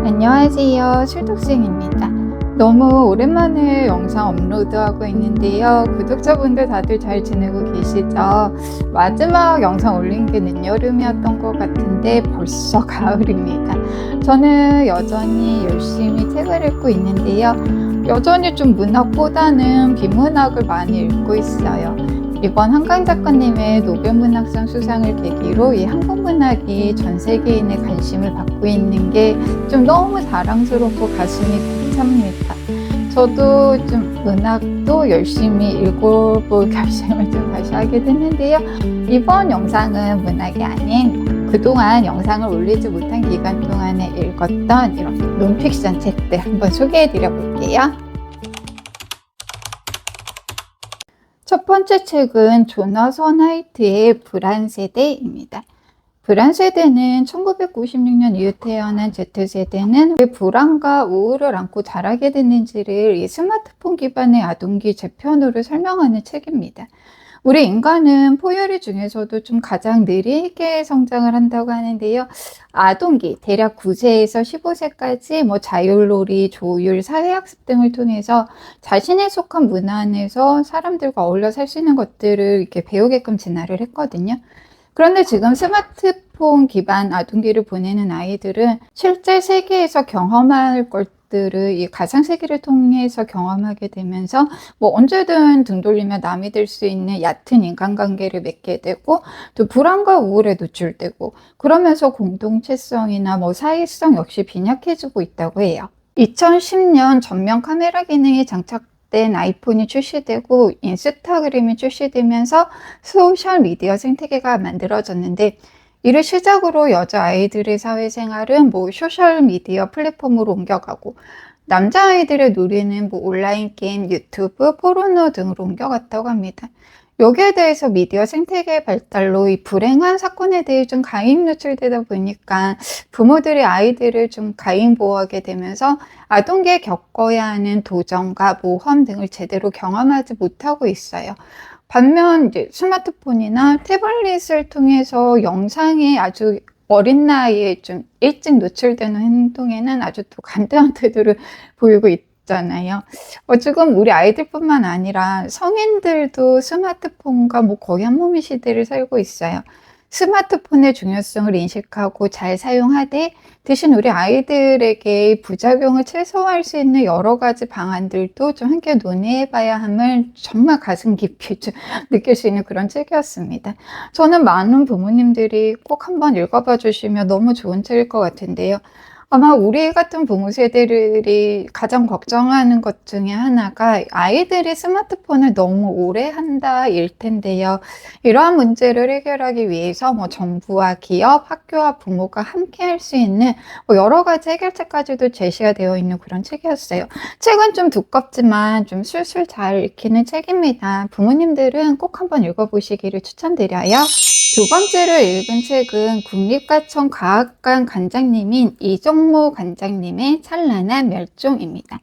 안녕하세요. 술독생입니다. 너무 오랜만에 영상 업로드하고 있는데요. 구독자분들 다들 잘 지내고 계시죠? 마지막 영상 올린 게 늦여름이었던 것 같은데 벌써 가을입니다. 저는 여전히 열심히 책을 읽고 있는데요. 여전히 좀 문학보다는 비문학을 많이 읽고 있어요. 이번 한강 작가님의 노벨문학상 수상을 계기로 이 한국 문학이 전 세계인의 관심을 받고 있는 게 좀 너무 자랑스럽고 가슴이 벅찹니다. 저도 좀 문학도 열심히 읽어볼 결심을 좀 다시 하게 됐는데요. 이번 영상은 문학이 아닌 그동안 영상을 올리지 못한 기간 동안에 읽었던 이런 논픽션 책들 한번 소개해 드려 볼게요. 첫 번째 책은 조나선 하이트의 불안세대입니다. 불안세대는 1996년 이후 태어난 Z세대는 왜 불안과 우울을 안고 자라게 됐는지를 이 스마트폰 기반의 아동기 재편으로 설명하는 책입니다. 우리 인간은 포유류 중에서도 좀 가장 느리게 성장을 한다고 하는데요. 아동기, 대략 9세에서 15세까지 자율놀이, 조율, 사회학습 등을 통해서 자신에 속한 문화 안에서 사람들과 어울려 살 수 있는 것들을 이렇게 배우게끔 진화를 했거든요. 그런데 지금 스마트폰 기반 아동기를 보내는 아이들은 실제 세계에서 경험할 것들을 이 가상세계를 통해서 경험하게 되면서 언제든 등 돌리며 남이 될 수 있는 얕은 인간관계를 맺게 되고 또 불안과 우울에 노출되고 그러면서 공동체성이나 사회성 역시 빈약해지고 있다고 해요. 2010년 전면 카메라 기능이 장착된 아이폰이 출시되고 인스타그램이 출시되면서 소셜미디어 생태계가 만들어졌는데 이를 시작으로 여자아이들의 사회생활은 소셜미디어 플랫폼으로 옮겨가고 남자아이들의 놀이는 온라인 게임, 유튜브, 포르노 등으로 옮겨갔다고 합니다. 여기에 대해서 미디어 생태계의 발달로 이 불행한 사건에 대해 좀 가임 노출되다 보니까 부모들이 아이들을 좀 가임 보호하게 되면서 아동기에 겪어야 하는 도전과 모험 등을 제대로 경험하지 못하고 있어요. 반면 이제 스마트폰이나 태블릿을 통해서 영상에 아주 어린 나이에 좀 일찍 노출되는 행동에는 아주 또 간대한 태도를 보이고 있잖아요. 지금 우리 아이들뿐만 아니라 성인들도 스마트폰과 거의 한 몸의 시대를 살고 있어요. 스마트폰의 중요성을 인식하고 잘 사용하되 대신 우리 아이들에게 부작용을 최소화할 수 있는 여러 가지 방안들도 좀 함께 논의해 봐야 함을 정말 가슴 깊이 좀 느낄 수 있는 그런 책이었습니다. 저는 많은 부모님들이 꼭 한번 읽어봐 주시면 너무 좋은 책일 것 같은데요. 아마 우리 같은 부모 세대들이 가장 걱정하는 것 중에 하나가 아이들이 스마트폰을 너무 오래 한다일 텐데요. 이러한 문제를 해결하기 위해서 정부와 기업, 학교와 부모가 함께 할 수 있는 여러 가지 해결책까지도 제시가 되어 있는 그런 책이었어요. 책은 좀 두껍지만 좀 술술 잘 읽히는 책입니다. 부모님들은 꼭 한번 읽어보시기를 추천드려요. 두 번째로 읽은 책은 국립과천 과학관 관장님인 이정모 관장님의 찬란한 멸종입니다.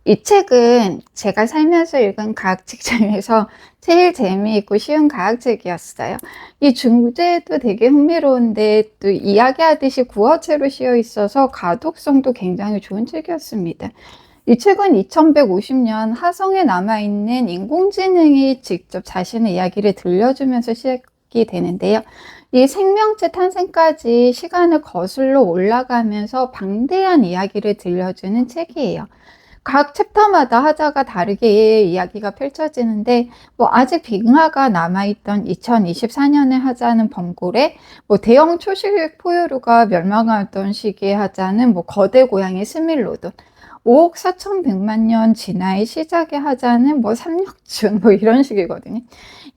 이 책은 제가 살면서 읽은 과학책 중에서 제일 재미있고 쉬운 과학책이었어요. 이 주제도 되게 흥미로운데 또 이야기하듯이 구어체로 씌어 있어서 가독성도 굉장히 좋은 책이었습니다. 이 책은 2150년 화성에 남아있는 인공지능이 직접 자신의 이야기를 들려주면서 시작이 되는데요. 이 생명체 탄생까지 시간을 거슬러 올라가면서 방대한 이야기를 들려주는 책이에요. 각 챕터마다 하자가 다르게 이야기가 펼쳐지는데 아직 빙하가 남아있던 2024년의 하자는 범고래, 대형 초식 포유류가 멸망하던 시기의 하자는 거대 고양이 스밀로돈, 5억 4,100만 년 진화의 시작의 하자는 삼육준 이런 식이거든요.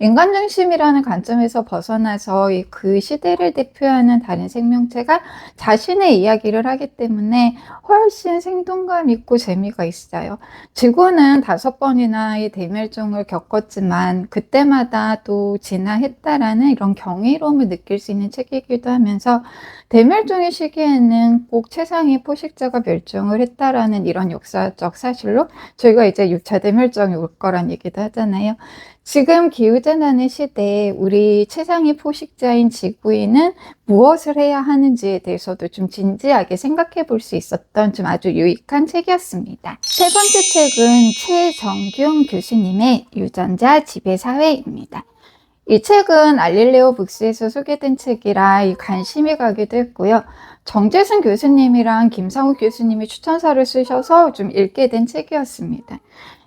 인간 중심이라는 관점에서 벗어나서 그 시대를 대표하는 다른 생명체가 자신의 이야기를 하기 때문에 훨씬 생동감 있고 재미가 있어요. 지구는 5번이나 이 대멸종을 겪었지만 그때마다 또 진화했다라는 이런 경이로움을 느낄 수 있는 책이기도 하면서 대멸종의 시기에는 꼭 최상의 포식자가 멸종을 했다라는 이런 역사적 사실로 저희가 이제 6차 대멸종이 올 거란 얘기도 하잖아요. 지금 기후재난의 시대에 우리 최상위 포식자인 지구인은 무엇을 해야 하는지에 대해서도 좀 진지하게 생각해 볼 수 있었던 좀 아주 유익한 책이었습니다. 세 번째 책은 최정균 교수님의 유전자 지배사회입니다. 이 책은 알릴레오 북스에서 소개된 책이라 관심이 가기도 했고요. 정재승 교수님이랑 김상우 교수님이 추천사를 쓰셔서 좀 읽게 된 책이었습니다.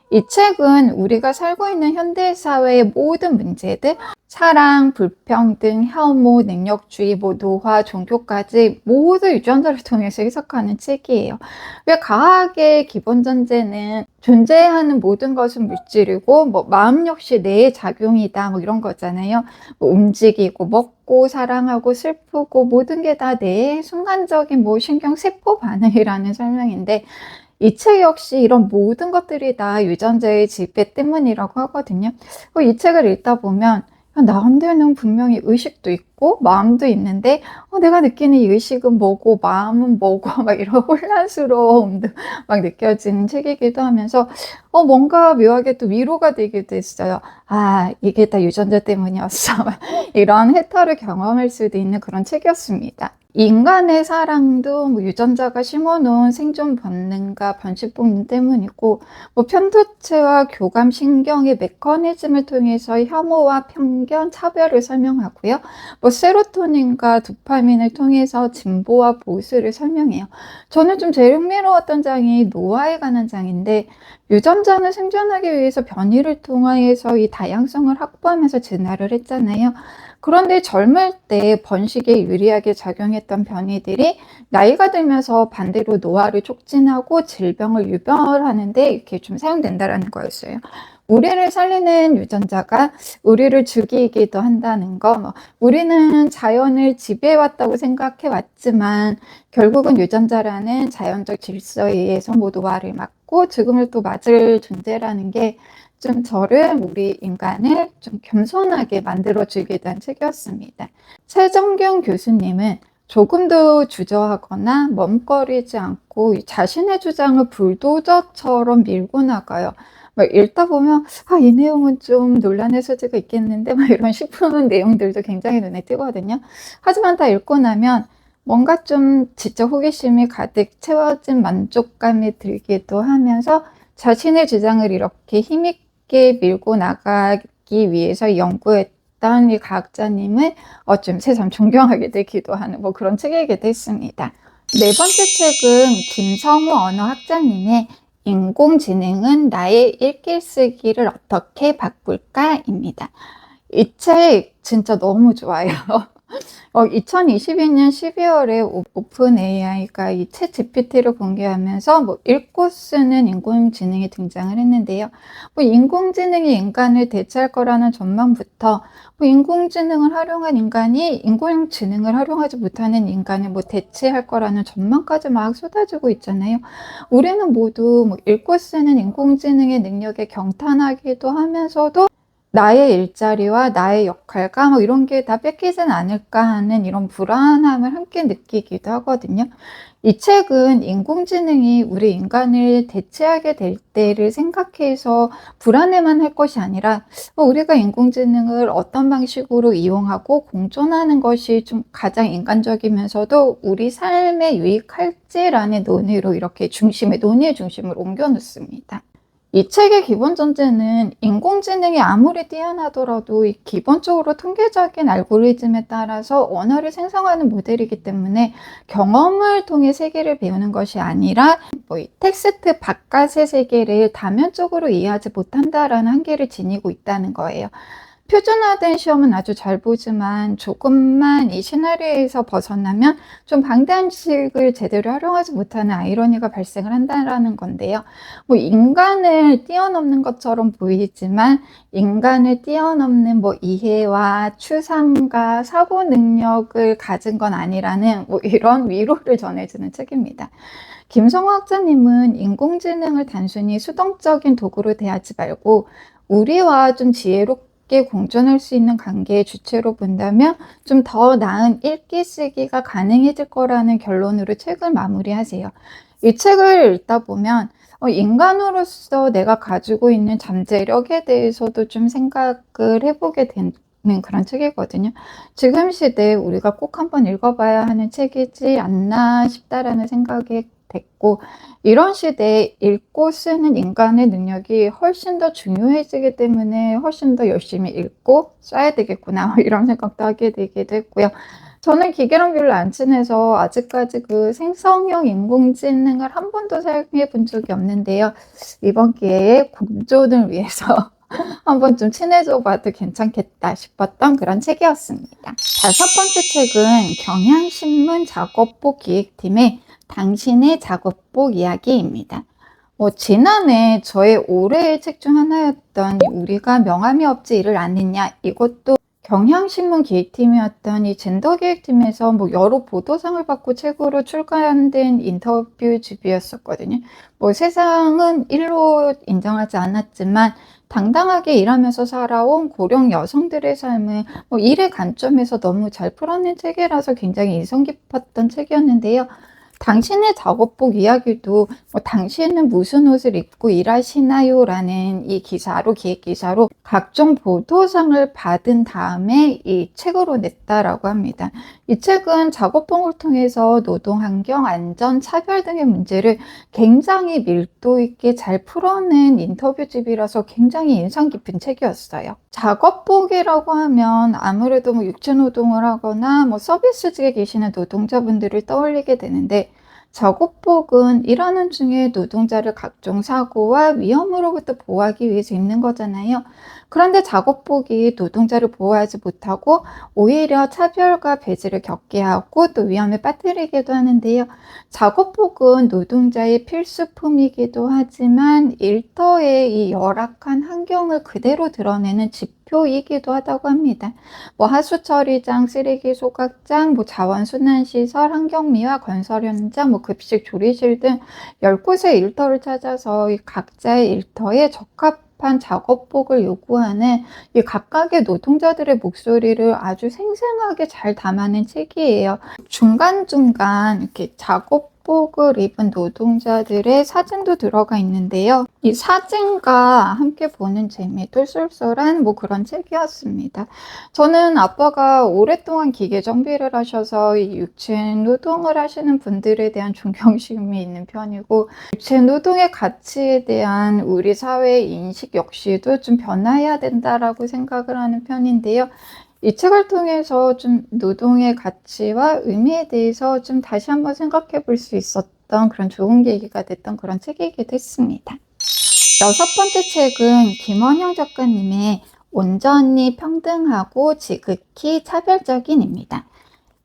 이 책은 우리가 살고 있는 현대사회의 모든 문제들, 사랑, 불평등, 혐오, 능력주의, 노화, 종교까지 모두 유전자를 통해서 해석하는 책이에요. 왜 과학의 기본 전제는 존재하는 모든 것은 물질이고 마음 역시 뇌의 작용이다 이런 거잖아요. 움직이고 먹고 사랑하고 슬프고 모든 게 다 뇌의 순간적인 신경세포 반응이라는 설명인데 이 책 역시 이런 모든 것들이 다 유전자의 지배 때문이라고 하거든요. 이 책을 읽다 보면 나한테는 분명히 의식도 있고 마음도 있는데 내가 느끼는 이 의식은 뭐고 마음은 뭐고 이런 혼란스러움도 느껴지는 책이기도 하면서 뭔가 묘하게 또 위로가 되기도 했어요. 아, 이게 다 유전자 때문이었어. 이런 해탈을 경험할 수도 있는 그런 책이었습니다. 인간의 사랑도 유전자가 심어놓은 생존 본능과 번식 본능 때문이고 편도체와 교감신경의 메커니즘을 통해서 혐오와 편견, 차별을 설명하고요. 세로토닌과 도파민을 통해서 진보와 보수를 설명해요. 저는 좀 제일 흥미로웠던 장이 노화에 관한 장인데 유전자는 생존하기 위해서 변이를 통해서 이 다양성을 확보하면서 진화를 했잖아요. 그런데 젊을 때 번식에 유리하게 작용했던 변이들이 나이가 들면서 반대로 노화를 촉진하고 질병을 유발하는데 이렇게 좀 사용된다라는 거였어요. 우리를 살리는 유전자가 우리를 죽이기도 한다는 거, 우리는 자연을 지배해왔다고 생각해왔지만 결국은 유전자라는 자연적 질서에 의해서 노화를 막고 죽음을 또 맞을 존재라는 게 좀 저를 우리 인간을 좀 겸손하게 만들어주게 된 책이었습니다. 최정균 교수님은 조금도 주저하거나 멈거리지 않고 자신의 주장을 불도저처럼 밀고 나가요. 읽다 보면 이 내용은 좀 논란의 소지가 있겠는데 이런 싶은 내용들도 굉장히 눈에 띄거든요. 하지만 다 읽고 나면 뭔가 좀 지적 호기심이 가득 채워진 만족감이 들기도 하면서 자신의 주장을 이렇게 힘있게 밀고 나가기 위해서 연구했던 이 과학자님을 좀 새삼 존경하게 되기도 하는 그런 책이기도 했습니다. 네 번째 책은 김성우 언어학자님의 인공지능은 나의 읽기쓰기를 어떻게 바꿀까?입니다. 이 책 진짜 너무 좋아요. 2022년 12월에 오픈 AI가 이 챗 GPT를 공개하면서 읽고 쓰는 인공지능이 등장을 했는데요. 인공지능이 인간을 대체할 거라는 전망부터 인공지능을 활용한 인간이 인공지능을 활용하지 못하는 인간을 대체할 거라는 전망까지 막 쏟아지고 있잖아요. 우리는 모두 읽고 쓰는 인공지능의 능력에 경탄하기도 하면서도 나의 일자리와 나의 역할과 이런 게 다 뺏기진 않을까 하는 이런 불안함을 함께 느끼기도 하거든요. 이 책은 인공지능이 우리 인간을 대체하게 될 때를 생각해서 불안해만 할 것이 아니라 우리가 인공지능을 어떤 방식으로 이용하고 공존하는 것이 좀 가장 인간적이면서도 우리 삶에 유익할지라는 논의로 이렇게 논의의 중심을 옮겨 놓습니다. 이 책의 기본 전제는 인공지능이 아무리 뛰어나더라도 기본적으로 통계적인 알고리즘에 따라서 언어를 생성하는 모델이기 때문에 경험을 통해 세계를 배우는 것이 아니라 텍스트 바깥의 세계를 다면적으로 이해하지 못한다라는 한계를 지니고 있다는 거예요. 표준화된 시험은 아주 잘 보지만 조금만 이 시나리오에서 벗어나면 좀 방대한 지식을 제대로 활용하지 못하는 아이러니가 발생을 한다는 건데요. 인간을 뛰어넘는 것처럼 보이지만 인간을 뛰어넘는 이해와 추상과 사고 능력을 가진 건 아니라는 이런 위로를 전해주는 책입니다. 김성우 학자님은 인공지능을 단순히 수동적인 도구로 대하지 말고 우리와 좀 지혜롭게 함께 공존할 수 있는 관계의 주체로 본다면 좀 더 나은 읽기 쓰기가 가능해질 거라는 결론으로 책을 마무리하세요. 이 책을 읽다 보면 인간으로서 내가 가지고 있는 잠재력에 대해서도 좀 생각을 해보게 되는 그런 책이거든요. 지금 시대에 우리가 꼭 한번 읽어봐야 하는 책이지 않나 싶다라는 생각이 됐고, 이런 시대에 읽고 쓰는 인간의 능력이 훨씬 더 중요해지기 때문에 훨씬 더 열심히 읽고 써야 되겠구나 이런 생각도 하게 되기도 했고요. 저는 기계론교를 안 친해서 아직까지 그 생성형 인공지능을 한 번도 사용해 본 적이 없는데요. 이번 기회에 공존을 위해서 한번 좀 친해져 봐도 괜찮겠다 싶었던 그런 책이었습니다. 5번째 책은 경향신문 작업복 기획팀의 당신의 작업복 이야기입니다. 지난해 저의 올해의 책 중 하나였던 우리가 명함이 없지 일을 안 했냐, 이것도 경향신문 기획팀이었던 이 젠더 기획팀에서 여러 보도상을 받고 책으로 출간된 인터뷰집이었었거든요. 세상은 일로 인정하지 않았지만 당당하게 일하면서 살아온 고령 여성들의 삶을 일의 관점에서 너무 잘 풀어낸 책이라서 굉장히 인상 깊었던 책이었는데요. 당신의 작업복 이야기도 당신은 무슨 옷을 입고 일하시나요? 라는 이 기사로, 기획 기사로 각종 보도상을 받은 다음에 이 책으로 냈다라고 합니다. 이 책은 작업복을 통해서 노동 환경, 안전, 차별 등의 문제를 굉장히 밀도 있게 잘 풀어낸 인터뷰집이라서 굉장히 인상 깊은 책이었어요. 작업복이라고 하면 아무래도 육체 노동을 하거나 서비스직에 계시는 노동자분들을 떠올리게 되는데, 작업복은 일하는 중에 노동자를 각종 사고와 위험으로부터 보호하기 위해서 입는 거잖아요. 그런데 작업복이 노동자를 보호하지 못하고 오히려 차별과 배제를 겪게 하고 또 위험에 빠뜨리기도 하는데요. 작업복은 노동자의 필수품이기도 하지만 일터의 이 열악한 환경을 그대로 드러내는 지표이기도 하다고 합니다. 하수처리장, 쓰레기 소각장, 자원순환시설, 환경미화, 건설 현장, 급식 조리실 등 10곳의 일터를 찾아서 이 각자의 일터에 적합한 작업복을 요구하는 이 각각의 노동자들의 목소리를 아주 생생하게 잘 담아낸 책이에요. 중간중간 이렇게 작업복을 입은 노동자들의 사진도 들어가 있는데요. 이 사진과 함께 보는 재미도 쏠쏠한 그런 책이었습니다. 저는 아빠가 오랫동안 기계 정비를 하셔서 이 육체 노동을 하시는 분들에 대한 존경심이 있는 편이고, 육체 노동의 가치에 대한 우리 사회의 인식 역시도 좀 변화해야 된다라고 생각을 하는 편인데요. 이 책을 통해서 좀 노동의 가치와 의미에 대해서 좀 다시 한번 생각해 볼 수 있었던 그런 좋은 계기가 됐던 그런 책이기도 했습니다. 6번째 책은 김원영 작가님의 온전히 평등하고 지극히 차별적인입니다.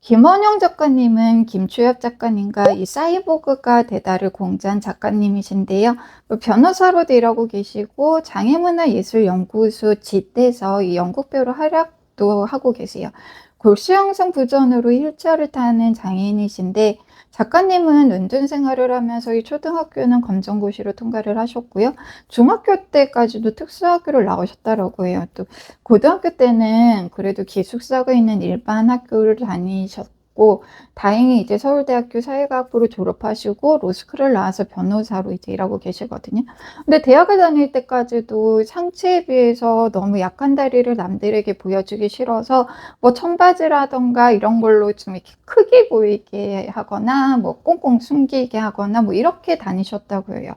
김원영 작가님은 김초엽 작가님과 이 사이보그가 대다를 공자한 작가님이신데요. 변호사로도 일하고 계시고 장애문화예술연구소 짓에서 이 연극배우로 활약도 하고 계세요. 골수영성 부전으로 휠체어를 타는 장애인이신데, 작가님은 은둔 생활을 하면서 이 초등학교는 검정고시로 통과를 하셨고요. 중학교 때까지도 특수학교를 나오셨다라고 해요. 또 고등학교 때는 그래도 기숙사가 있는 일반 학교를 다니셨고, 다행히 이제 서울대학교 사회과학부를 졸업하시고 로스쿨을 나와서 변호사로 이제 일하고 계시거든요. 근데 대학을 다닐 때까지도 상체에 비해서 너무 약한 다리를 남들에게 보여주기 싫어서 청바지라던가 이런 걸로 좀 이렇게 크게 보이게 하거나 꽁꽁 숨기게 하거나 이렇게 다니셨다고 해요.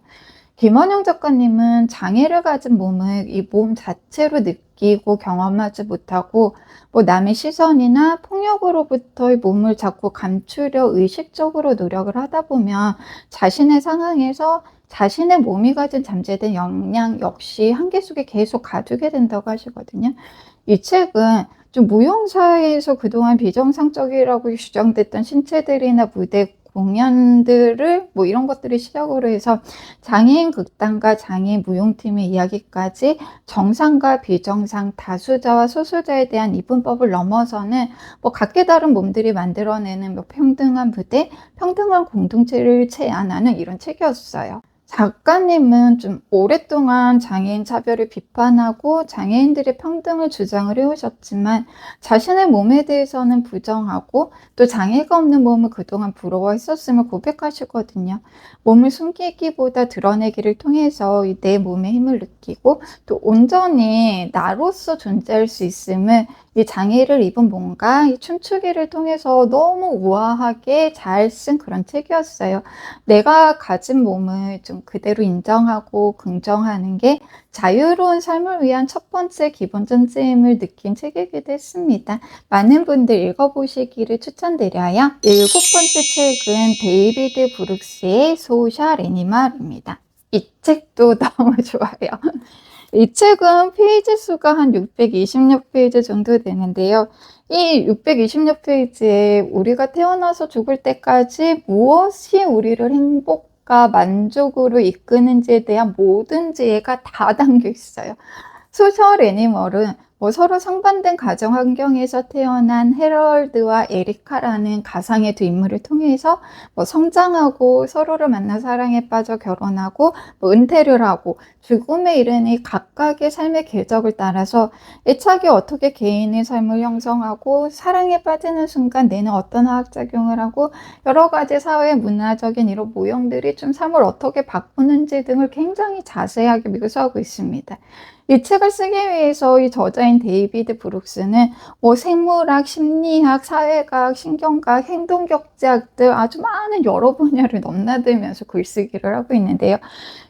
김원영 작가님은 장애를 가진 몸을 이 몸 자체로 느끼고 경험하지 못하고 남의 시선이나 폭력으로부터의 몸을 자꾸 감추려 의식적으로 노력을 하다 보면 자신의 상황에서 자신의 몸이 가진 잠재된 역량 역시 한계 속에 계속 가두게 된다고 하시거든요. 이 책은 좀 무용사에서 그동안 비정상적이라고 주장됐던 신체들이나 무대 공연들을 이런 것들을 시작으로 해서 장애인 극단과 장애인 무용팀의 이야기까지 정상과 비정상, 다수자와 소수자에 대한 이분법을 넘어서는 각기 다른 몸들이 만들어내는 평등한 무대, 평등한 공동체를 제안하는 이런 책이었어요. 작가님은 좀 오랫동안 장애인 차별을 비판하고 장애인들의 평등을 주장을 해오셨지만 자신의 몸에 대해서는 부정하고 또 장애가 없는 몸을 그동안 부러워했었음을 고백하시거든요. 몸을 숨기기보다 드러내기를 통해서 내 몸의 힘을 느끼고 또 온전히 나로서 존재할 수 있음을 이 장애를 입은 뭔가 이 춤추기를 통해서 너무 우아하게 잘 쓴 그런 책이었어요. 내가 가진 몸을 좀 그대로 인정하고 긍정하는 게 자유로운 삶을 위한 첫 번째 기본 존재임을 느낀 책이기도 했습니다. 많은 분들 읽어보시기를 추천드려요. 일곱 번째 책은 데이비드 브룩스의 소셜 애니멀입니다. 이 책도 너무 좋아요. 이 책은 페이지 수가 한 620여 페이지 정도 되는데요. 이 620여 페이지에 우리가 태어나서 죽을 때까지 무엇이 우리를 행복과 만족으로 이끄는지에 대한 모든 지혜가 다 담겨 있어요. 소셜 애니멀은 서로 상반된 가정 환경에서 태어난 해럴드와 에리카라는 가상의 두 인물을 통해서 성장하고 서로를 만나 사랑에 빠져 결혼하고 은퇴를 하고 죽음에 이르는 이 각각의 삶의 궤적을 따라서 애착이 어떻게 개인의 삶을 형성하고 사랑에 빠지는 순간 내는 어떤 화학작용을 하고 여러 가지 사회 문화적인 이런 모형들이 좀 삶을 어떻게 바꾸는지 등을 굉장히 자세하게 묘사하고 있습니다. 이 책을 쓰기 위해서 이 저자인 데이비드 브룩스는 생물학, 심리학, 사회과학, 신경과학, 행동경제학 등 아주 많은 여러 분야를 넘나들면서 글쓰기를 하고 있는데요.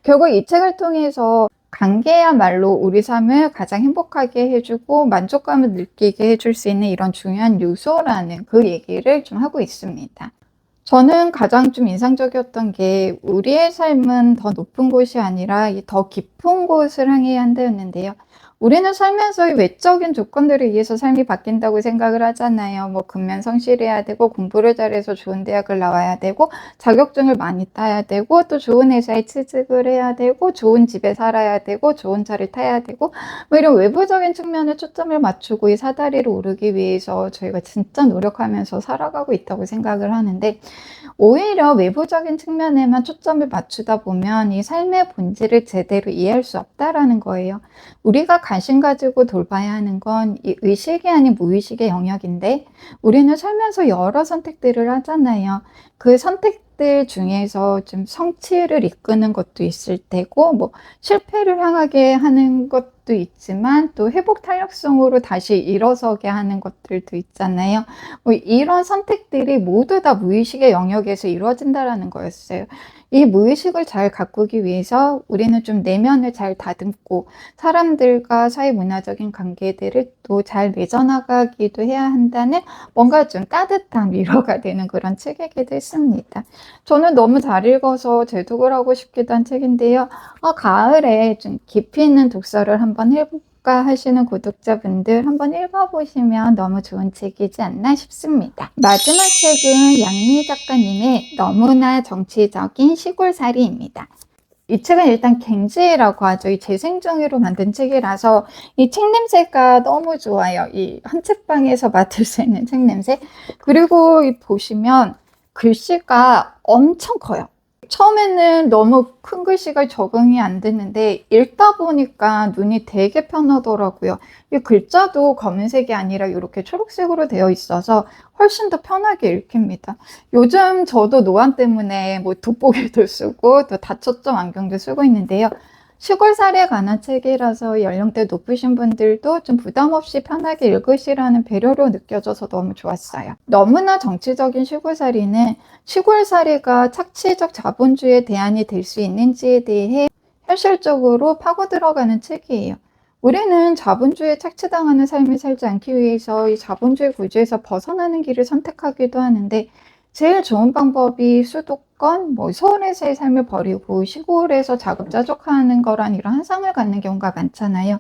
결국 이 책을 통해서 관계야말로 우리 삶을 가장 행복하게 해주고 만족감을 느끼게 해줄 수 있는 이런 중요한 요소라는 그 얘기를 좀 하고 있습니다. 저는 가장 좀 인상적이었던 게 우리의 삶은 더 높은 곳이 아니라 더 깊은 곳을 향해야 한다였는데요. 우리는 살면서 이 외적인 조건들에 의해서 삶이 바뀐다고 생각을 하잖아요. 근면 성실해야 되고 공부를 잘해서 좋은 대학을 나와야 되고 자격증을 많이 따야 되고 또 좋은 회사에 취직을 해야 되고 좋은 집에 살아야 되고 좋은 차를 타야 되고 이런 외부적인 측면에 초점을 맞추고 이 사다리를 오르기 위해서 저희가 진짜 노력하면서 살아가고 있다고 생각을 하는데 오히려 외부적인 측면에만 초점을 맞추다 보면 이 삶의 본질을 제대로 이해할 수 없다라는 거예요. 우리가 관심 가지고 돌봐야 하는 건 이 의식이 아닌 무의식의 영역인데 우리는 살면서 여러 선택들을 하잖아요. 그 선택들 중에서 좀 성취를 이끄는 것도 있을 테고 실패를 향하게 하는 것도 있지만 또 회복 탄력성으로 다시 일어서게 하는 것들도 있잖아요. 이런 선택들이 모두 다 무의식의 영역에서 이루어진다라는 거였어요. 이 무의식을 잘 가꾸기 위해서 우리는 좀 내면을 잘 다듬고 사람들과 사회문화적인 관계들을 또 잘 맺어나가기도 해야 한다는 뭔가 좀 따뜻한 위로가 되는 그런 책이기도 했습니다. 저는 너무 잘 읽어서 재독을 하고 싶기도 한 책인데요. 가을에 좀 깊이 있는 독서를 한번 해볼까 하시는 구독자분들 한번 읽어보시면 너무 좋은 책이지 않나 싶습니다. 마지막 책은 양미 작가님의 너무나 정치적인 시골살이입니다. 이 책은 일단 갱지라고 하죠. 이 재생종이로 만든 책이라서 이 책 냄새가 너무 좋아요. 이 한책방에서 맡을 수 있는 책 냄새. 그리고 보시면 글씨가 엄청 커요. 처음에는 너무 큰 글씨가 적응이 안 됐는데 읽다 보니까 눈이 되게 편하더라고요. 이 글자도 검은색이 아니라 이렇게 초록색으로 되어 있어서 훨씬 더 편하게 읽힙니다. 요즘 저도 노안 때문에 돋보기도 쓰고 또 다초점 안경도 쓰고 있는데요. 시골살이에 관한 책이라서 연령대 높으신 분들도 좀 부담 없이 편하게 읽으시라는 배려로 느껴져서 너무 좋았어요. 너무나 정치적인 시골살이는 시골살이가 착취적 자본주의의 대안이 될 수 있는지에 대해 현실적으로 파고 들어가는 책이에요. 우리는 자본주의에 착취당하는 삶을 살지 않기 위해서 이 자본주의 구조에서 벗어나는 길을 선택하기도 하는데 제일 좋은 방법이 수도권, 서울에서의 삶을 버리고 시골에서 자급자족하는 거란 이런 환상을 갖는 경우가 많잖아요.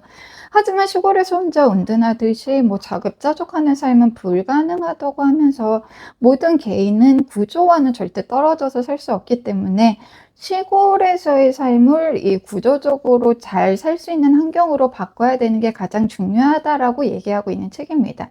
하지만 시골에서 혼자 운둔하듯이 자급자족하는 삶은 불가능하다고 하면서 모든 개인은 구조와는 절대 떨어져서 살 수 없기 때문에 시골에서의 삶을 이 구조적으로 잘 살 수 있는 환경으로 바꿔야 되는 게 가장 중요하다라고 얘기하고 있는 책입니다.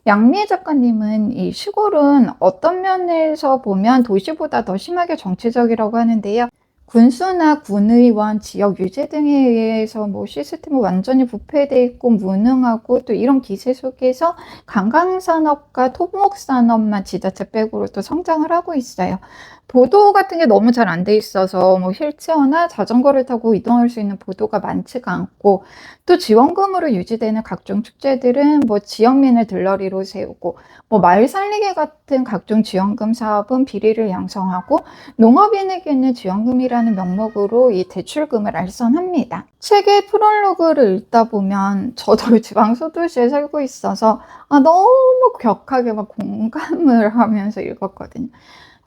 양미애 작가님은 이 시골은 어떤 면에서 보면 도시보다 더 심하게 정치적이라고 하는데요. 군수나 군의원, 지역 유지 등에 의해서 뭐 시스템이 완전히 부패돼 있고 무능하고 또 이런 기세 속에서 관광산업과 토목산업만 지자체 빼고로 또 성장을 하고 있어요. 보도 같은 게 너무 잘 안 돼 있어서 뭐 휠체어나 자전거를 타고 이동할 수 있는 보도가 많지가 않고 또 지원금으로 유지되는 각종 축제들은 뭐 지역민을 들러리로 세우고 뭐 마을 살리기 같은 각종 지원금 사업은 비리를 양성하고 농업인에게는 지원금이라는 명목으로 이 대출금을 알선합니다. 책의 프롤로그를 읽다 보면 저도 지방소도시에 살고 있어서 너무 격하게 막 공감을 하면서 읽었거든요.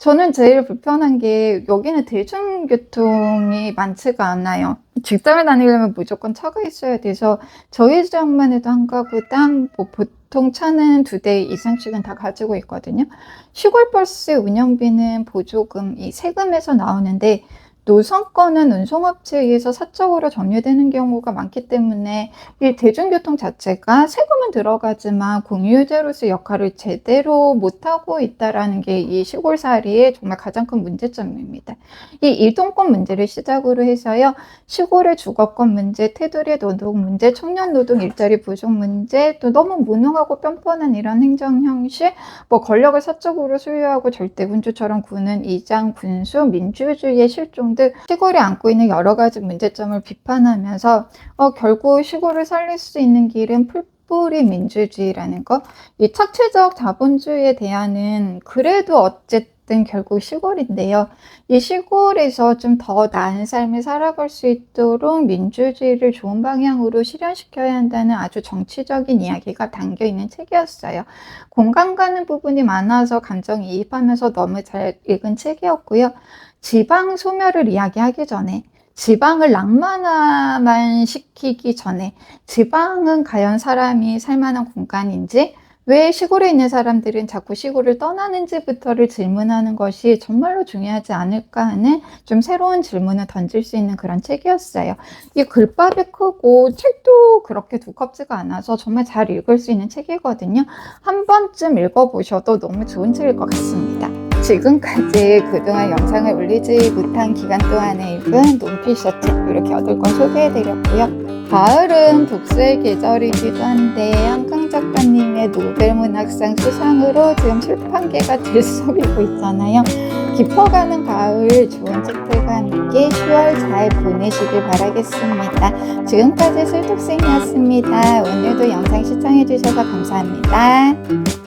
저는 제일 불편한 게 여기는 대중교통이 많지가 않아요. 직장을 다니려면 무조건 차가 있어야 돼서 저희 지역만 해도 한 가구당 뭐 보통 차는 2대 이상씩은 다 가지고 있거든요. 시골버스 운영비는 보조금, 이 세금에서 나오는데 노선권은 운송업체에 의해서 사적으로 점유되는 경우가 많기 때문에 이 대중교통 자체가 세금은 들어가지만 공유제로서 역할을 제대로 못하고 있다는 게 이 시골살이의 정말 가장 큰 문제점입니다. 이 이동권 문제를 시작으로 해서요, 시골의 주거권 문제, 테두리 노동 문제, 청년 노동 일자리 부족 문제, 또 너무 무능하고 뻔뻔한 이런 행정 형식, 뭐 권력을 사적으로 소유하고 절대군주처럼 구는 이장 군수, 민주주의의 실종 등 시골이 안고 있는 여러 가지 문제점을 비판하면서 결국 시골을 살릴 수 있는 길은 풀뿌리 민주주의라는 거, 이 착취적 자본주의에 대한은 그래도 어쨌든 결국 시골인데요. 이 시골에서 좀 더 나은 삶을 살아갈 수 있도록 민주주의를 좋은 방향으로 실현시켜야 한다는 아주 정치적인 이야기가 담겨 있는 책이었어요. 공감 가는 부분이 많아서 감정이입하면서 너무 잘 읽은 책이었고요. 지방 소멸을 이야기하기 전에, 지방을 낭만화만 시키기 전에 지방은 과연 사람이 살만한 공간인지, 왜 시골에 있는 사람들은 자꾸 시골을 떠나는지부터를 질문하는 것이 정말로 중요하지 않을까 하는 좀 새로운 질문을 던질 수 있는 그런 책이었어요. 이 글밥이 크고 책도 그렇게 두껍지가 않아서 정말 잘 읽을 수 있는 책이거든요. 한 번쯤 읽어보셔도 너무 좋은 책일 것 같습니다. 지금까지 그동안 영상을 올리지 못한 기간 동안에 읽은 논피셔 책 이렇게 8권 소개해드렸고요. 가을은 독서의 계절이기도 한데 한강 작가님의 노벨문학상 수상으로 지금 출판계가 들썩이고 있잖아요. 깊어가는 가을 좋은 책들과 함께 10월 잘 보내시길 바라겠습니다. 지금까지 슬독생이었습니다. 오늘도 영상 시청해주셔서 감사합니다.